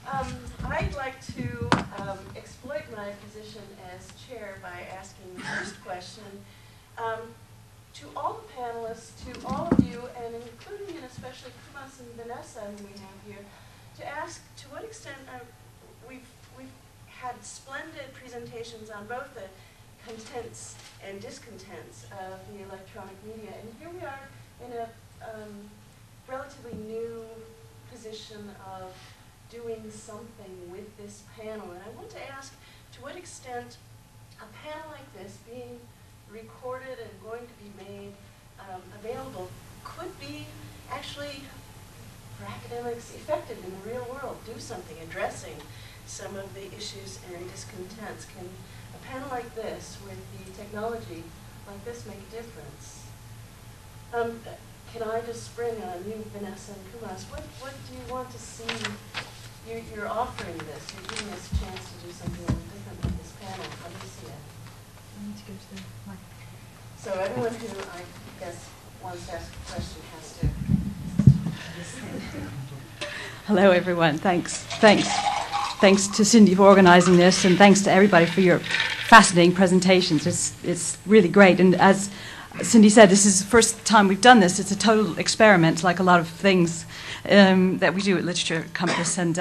I'd like to exploit my position as chair by asking the first question to all the panelists, to all of you, and including and especially Kumas and Vanessa, who we have here, to ask to what extent we've had splendid presentations on both the contents and discontents of the electronic media, and here we are in a relatively new position of doing something with this panel. And I want to ask to what extent a panel like this, being recorded and going to be made available, could be actually, for academics, effective in the real world, do something addressing some of the issues and discontents. Can a panel like this, with the technology like this, make a difference? Can I just spring on you, Vanessa and Kumas? What do you want to see? You're offering this. You're giving us a chance to do something a little different with this panel. How do you see it? I need to go to the mic. So everyone who, I guess, wants to ask a question has to. Hello, everyone. Thanks to Cindy for organizing this, and thanks to everybody for your fascinating presentations. It's really great. And as Cindy said, this is the first time we've done this. It's a total experiment, like a lot of things that we do at Literature Compass. And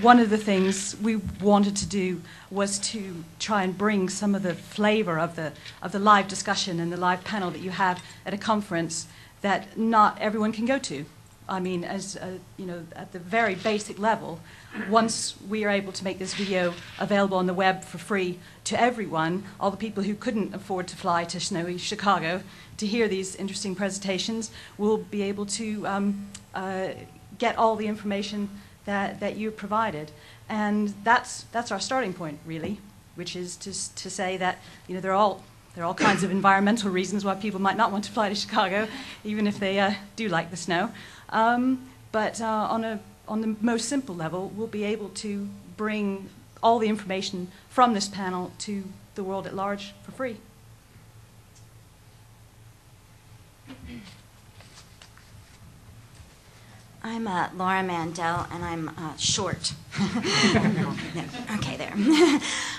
one of the things we wanted to do was to try and bring some of the flavor of the live discussion and the live panel that you have at a conference that not everyone can go to. I mean, as you know, at the very basic level, once we are able to make this video available on the web for free to everyone, all the people who couldn't afford to fly to snowy Chicago to hear these interesting presentations will be able to get all the information that you provided. And that's our starting point, really, which is to say that, you know, there are all kinds of environmental reasons why people might not want to fly to Chicago, even if they do like the snow. But on the most simple level, we'll be able to bring all the information from this panel to the world at large for free. I'm Laura Mandel, and I'm short. No, okay, there.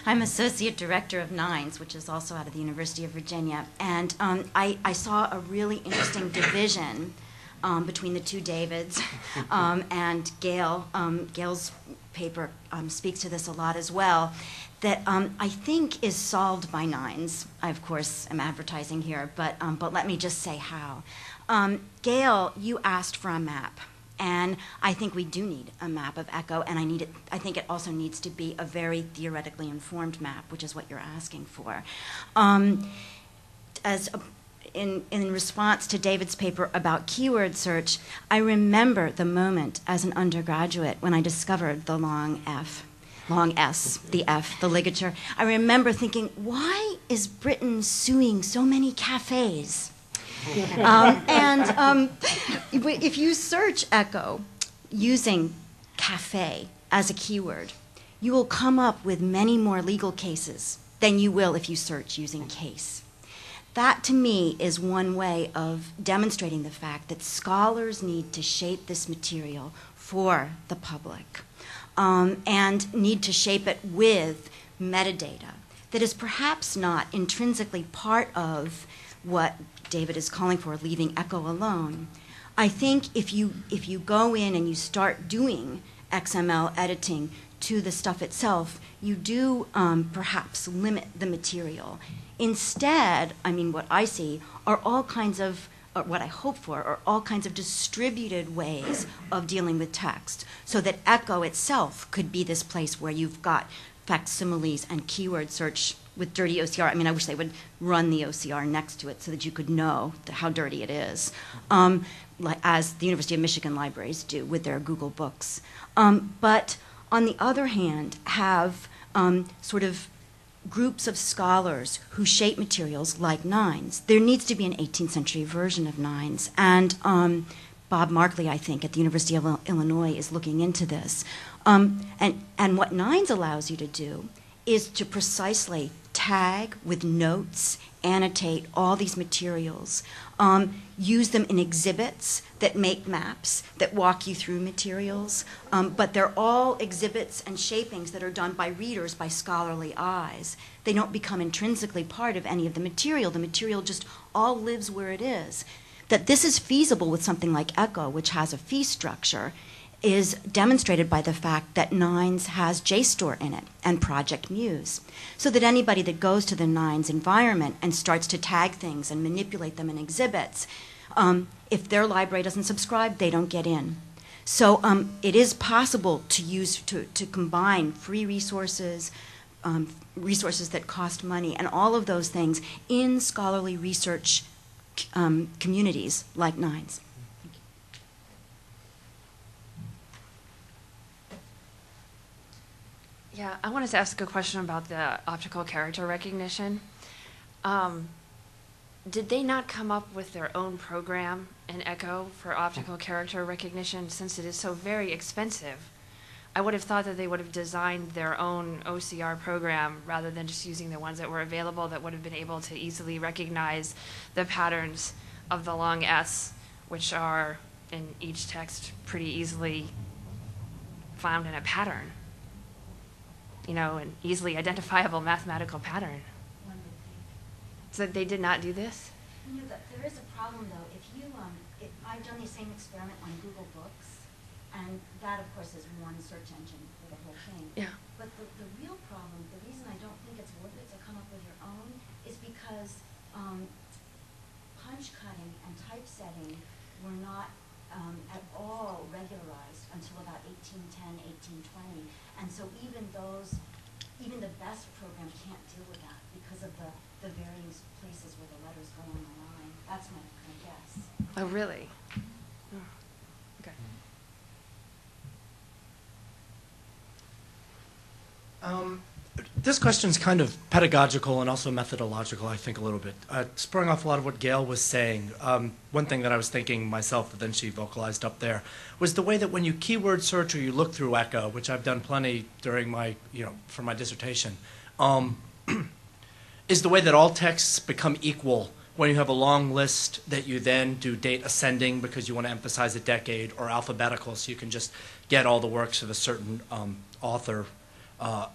I'm Associate Director of Nines, which is also out of the University of Virginia. And I saw a really interesting division between the two Davids, and Gail. Gail's paper speaks to this a lot as well, that I think is solved by Nines. I, of course, am advertising here, but let me just say how. Gail, you asked for a map. And I think we do need a map of ECCO, and I think it also needs to be a very theoretically informed map, which is what you're asking for. In response to David's paper about keyword search, I remember the moment as an undergraduate when I discovered the long S, the F, the ligature. I remember thinking, why is Britain suing so many cafes? If you search ECCO using cafe as a keyword, you will come up with many more legal cases than you will if you search using case. That, to me, is one way of demonstrating the fact that scholars need to shape this material for the public, and need to shape it with metadata that is perhaps not intrinsically part of what David is calling for, leaving ECCO alone. I think if you go in and you start doing XML editing to the stuff itself, you do perhaps limit the material. Instead, I mean, what I see are all kinds of, what I hope for, are all kinds of distributed ways of dealing with text, so that ECCO itself could be this place where you've got facsimiles and keyword search with dirty OCR. I mean, I wish they would run the OCR next to it so that you could know how dirty it is, like as the University of Michigan libraries do with their Google Books. But on the other hand, have sort of groups of scholars who shape materials like Nines. There needs to be an 18th century version of Nines. And Bob Markley, I think, at the University of Illinois is looking into this. And what Nines allows you to do is to precisely tag with notes, annotate all these materials, use them in exhibits that make maps, that walk you through materials, but they're all exhibits and shapings that are done by readers, by scholarly eyes. They don't become intrinsically part of any of the material. The material just all lives where it is. That this is feasible with something like ECCO, which has a fee structure, is demonstrated by the fact that Nines has JSTOR in it and Project Muse. So that anybody that goes to the Nines environment and starts to tag things and manipulate them in exhibits, if their library doesn't subscribe, they don't get in. So it is possible to use, to combine free resources, resources that cost money, and all of those things in scholarly research communities like Nines. Yeah, I wanted to ask a question about the optical character recognition. Did they not come up with their own program in ECCO for optical character recognition, since it is so very expensive? I would have thought that they would have designed their own OCR program rather than just using the ones that were available that would have been able to easily recognize the patterns of the long S, which are in each text pretty easily found in a pattern. You know, an easily identifiable mathematical pattern. One would think. So they did not do this? You know, there is a problem, though. If you, I've done the same experiment on Google Books, and that, of course, is one search engine for the whole thing. Yeah. But the real problem, the reason I don't think it's worth it to come up with your own, is because punch cutting and typesetting were not at all regularized until about 1810, 1820. And so even the best program can't deal with that because of the varying places where the letters go on the line. That's my guess. Oh, really? Oh, okay. This question is kind of pedagogical and also methodological, I think, a little bit. Spurring off a lot of what Gail was saying, one thing that I was thinking myself, but then she vocalized up there, was the way that when you keyword search or you look through ECCO, which I've done plenty during my, for my dissertation, is the way that all texts become equal when you have a long list that you then do date ascending because you want to emphasize a decade, or alphabetical, so you can just get all the works of a certain author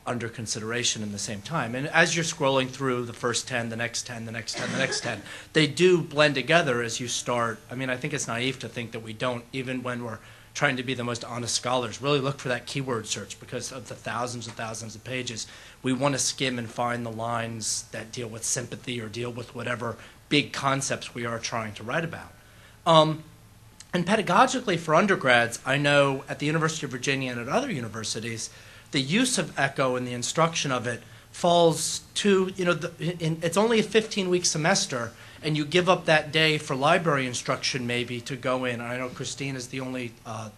under consideration in the same time. And as you're scrolling through the first 10, the next 10, the next 10, the next 10, they do blend together as you start. I mean, I think it's naive to think that we don't, even when we're trying to be the most honest scholars, really look for that keyword search because of the thousands and thousands of pages. We want to skim and find the lines that deal with sympathy or deal with whatever big concepts we are trying to write about. And pedagogically for undergrads, I know at the University of Virginia and at other universities, the use of ECCO and the instruction of it falls to, it's only a 15-week semester, and you give up that day for library instruction maybe to go in. And I know Christine is the only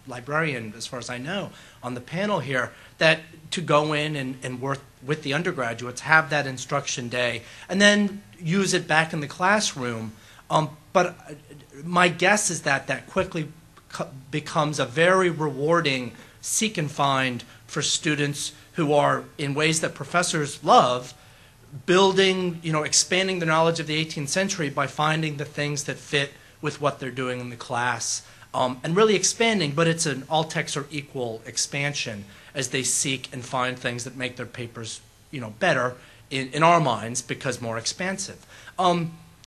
librarian, as far as I know, on the panel here, that to go in and work with the undergraduates, have that instruction day, and then use it back in the classroom. But my guess is that that quickly becomes a very rewarding seek and find for students who are, in ways that professors love, building, expanding the knowledge of the 18th century by finding the things that fit with what they're doing in the class, and really expanding, but it's an all texts are equal expansion as they seek and find things that make their papers, better in our minds because more expansive.